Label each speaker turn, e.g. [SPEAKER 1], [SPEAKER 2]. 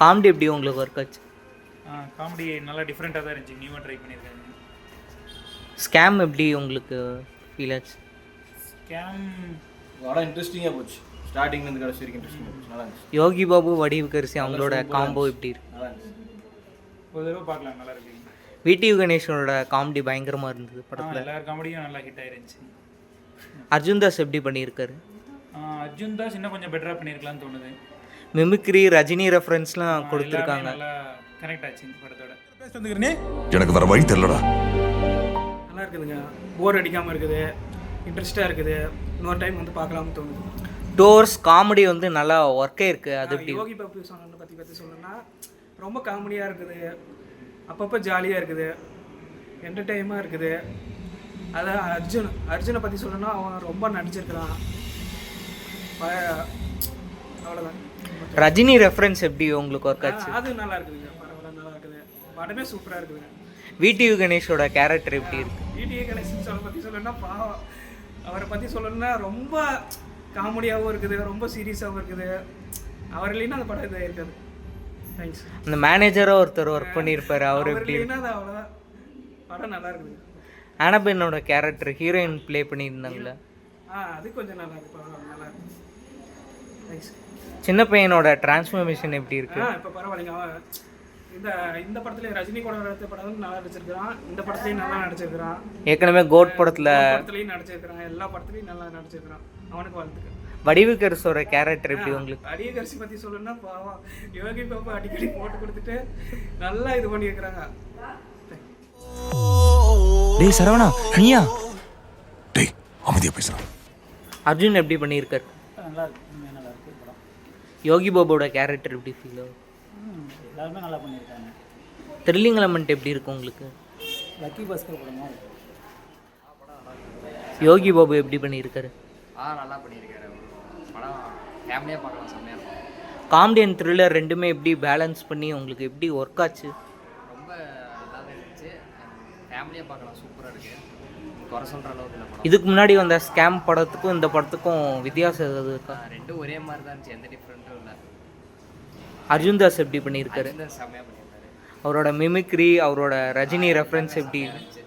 [SPEAKER 1] Comedy எப்படி உங்களுக்கு work ஆச்சு?
[SPEAKER 2] காமெடி நல்லா டிஃப்ரெண்ட்டாக தான் இருந்துச்சு, நியூவாக ட்ரை பண்ணியிருக்காங்க.
[SPEAKER 1] ஸ்கேம் எப்படி உங்களுக்கு ஃபீல் ஆச்சு?
[SPEAKER 2] ஸ்கேம்
[SPEAKER 3] நல்லா இன்ட்ரெஸ்டிங்காக போச்சு. ஸ்டார்டிங்லேருந்து கடைசி வரைக்கும் இன்ட்ரெஸ்டிங்காக போச்சு. நல்லா இருந்துச்சு.
[SPEAKER 1] யோகி பாபு வடிவுக்கரசி அவங்களோட காம்போ எப்படி இருக்கு?
[SPEAKER 3] நல்லா இருந்துச்சு.
[SPEAKER 2] ஒரு தடவை பார்க்கலாம், நல்லா இருக்கு.
[SPEAKER 1] விடிவி கணேஷனோட காமெடி பயங்கரமாக இருந்தது படத்தில்.
[SPEAKER 2] எல்லார் காமெடியும் நல்லா ஹிட் ஆயிருந்துச்சு.
[SPEAKER 1] அர்ஜுன் தாஸ் எப்படி பண்ணியிருக்காரு?
[SPEAKER 2] அர்ஜுன் தாஸ் இன்னும் கொஞ்சம் பெட்டராக பண்ணியிருக்கலாம்னு தோணுது.
[SPEAKER 1] மிமிக்ரி ரஜினி ரெஃபரன்ஸ்லாம் கொடுத்துருக்காங்க.
[SPEAKER 2] நல்லா கனெக்ட் ஆச்சு இந்த படத்தோட.
[SPEAKER 4] எனக்கு வர வழி தெரியலடா.
[SPEAKER 5] நல்லா இருக்குதுங்க, போர் அடிக்காமல் இருக்குது, இன்ட்ரெஸ்ட்டாக இருக்குது, இன்னொரு டைம் வந்து பார்க்கலாம்னு தோணுது.
[SPEAKER 1] டோர்ஸ் காமெடி வந்து நல்லா ஒர்க்கே இருக்குது. அது எப்படி?
[SPEAKER 5] யோகி பாபு சொன்ன பற்றி சொல்லணும்னா ரொம்ப காமெடியாக இருக்குது, அப்பப்போ ஜாலியாக இருக்குது, என்டர்டெயினாக இருக்குது. அதான் அர்ஜுனை பற்றி சொல்லணும்னா அவன் ரொம்ப நடிச்சிருக்கிறான். அவ்வளோதான்.
[SPEAKER 1] ரஜினி ரெஃபரன்ஸ் எப்படி உங்களுக்கு ஒர்க் ஆச்சு?
[SPEAKER 5] அது நல்லா இருக்குதுங்க, பரவாயில்ல, நல்லா இருக்குது, படமே சூப்பராக இருக்குதுங்க.
[SPEAKER 1] விடிவி கணேஷோட கேரக்டர் எப்படி இருக்கு?
[SPEAKER 5] விடிவி கணேசன் பற்றி சொல்லணும்னா பாவம், அவரை பற்றி சொல்லணும்னா ரொம்ப காமெடியாகவும் இருக்குது, ரொம்ப சீரியஸாகவும் இருக்குது. அவர் இல்லைன்னா அந்த படம் இதாக இருக்காது. தேங்க்ஸ்.
[SPEAKER 1] அந்த மேனேஜராக ஒருத்தர் ஒர்க் பண்ணியிருப்பாரு, அவர் எப்படி?
[SPEAKER 5] இல்லைன்னா அது அவ்வளோதான், படம் நல்லா இருக்குது.
[SPEAKER 1] ஆனபென்னோட கேரக்டர் ஹீரோயின் ப்ளே பண்ணியிருந்தாங்களே,
[SPEAKER 5] அது கொஞ்சம் நல்லா இருக்கு, பரவாயில்ல, நல்லா இருக்கு. தேங்க்ஸ்.
[SPEAKER 1] சின்ன பையனோட டிரான்ஸ்ஃபர்மேஷன் எப்படி இருக்கு?
[SPEAKER 5] இப்போ பரவாயில்லைங்க. அவன் இந்த படத்துலேயும் ரஜினி கூட எடுத்த படம் நல்லா நடிச்சிருக்கிறான், இந்த படத்துலையும் நல்லா நடிச்சிருக்கிறான்.
[SPEAKER 1] ஏற்கனவே கோட் படத்துலையும்
[SPEAKER 5] நடிச்சிருக்கிறான், எல்லா படத்துலையும் நல்லா நடிச்சிருக்கிறான். அவனுக்கு வாழ்த்துக்கள்.
[SPEAKER 1] வடிவுக்கரசோட கேரக்டர் எப்படி உங்களுக்கு?
[SPEAKER 5] வடிவுக்கரசி பற்றி சொல்லணும்னா பாவம், யோகி பாபு அடிக்கடி போட்டு கொடுத்துட்டு நல்லா இது பண்ணியிருக்கிறாங்க.
[SPEAKER 4] டேய் சரவணா, நீயா? டேய் அமைதியா பேசுறான்.
[SPEAKER 1] அர்ஜுன் எப்படி பண்ணியிருக்காரு?
[SPEAKER 2] நல்லா இருக்கு, நல்லா இருக்கு படம்.
[SPEAKER 1] யோகி பாபுவோட கேரக்டர் எப்படி ஃபீல் ஆகும்?
[SPEAKER 2] எல்லாருமே நல்லா பண்ணியிருக்காங்க.
[SPEAKER 1] த்ரில்லிங் எலமெண்ட் எப்படி இருக்கு உங்களுக்கு?
[SPEAKER 2] லக்கி பாஸ்கர் படமா?
[SPEAKER 1] யோகி பாபு எப்படி பண்ணியிருக்காரு?
[SPEAKER 6] நல்லா பண்ணியிருக்காரு. படம் ஃபேமிலியாக பார்க்கலாம், செம்மையாக இருக்கும்.
[SPEAKER 1] காமெடி அண்ட் த்ரில்லர் ரெண்டுமே எப்படி பேலன்ஸ் பண்ணி உங்களுக்கு எப்படி ஒர்க் ஆச்சு?
[SPEAKER 6] ரொம்ப நல்லாவே இருந்துச்சு. ஃபேமிலியாக பார்க்கலாம், சூப்பராக இருக்குது. குறை சொல்கிற அளவுக்கு இல்லை படம்.
[SPEAKER 1] இதுக்கு முன்னாடி வந்த ஸ்கேம் படத்துக்கும் இந்த படத்துக்கும் வித்தியாசம் ஏதாவது இருக்கா?
[SPEAKER 6] ரெண்டும் ஒரே மாதிரி தான் இருந்துச்சு, எந்த டிஃப்ரெண்ட்டும் இல்லை.
[SPEAKER 1] அர்ஜுன் தாஸ் எப்படி பண்ணியிருக்காரு?
[SPEAKER 6] செம்மையாக பண்ணியிருக்காரு.
[SPEAKER 1] அவரோட மிமிக்ரி, அவரோட ரஜினி ரெஃபரன்ஸ் எப்படி?
[SPEAKER 6] இருந்துச்சு.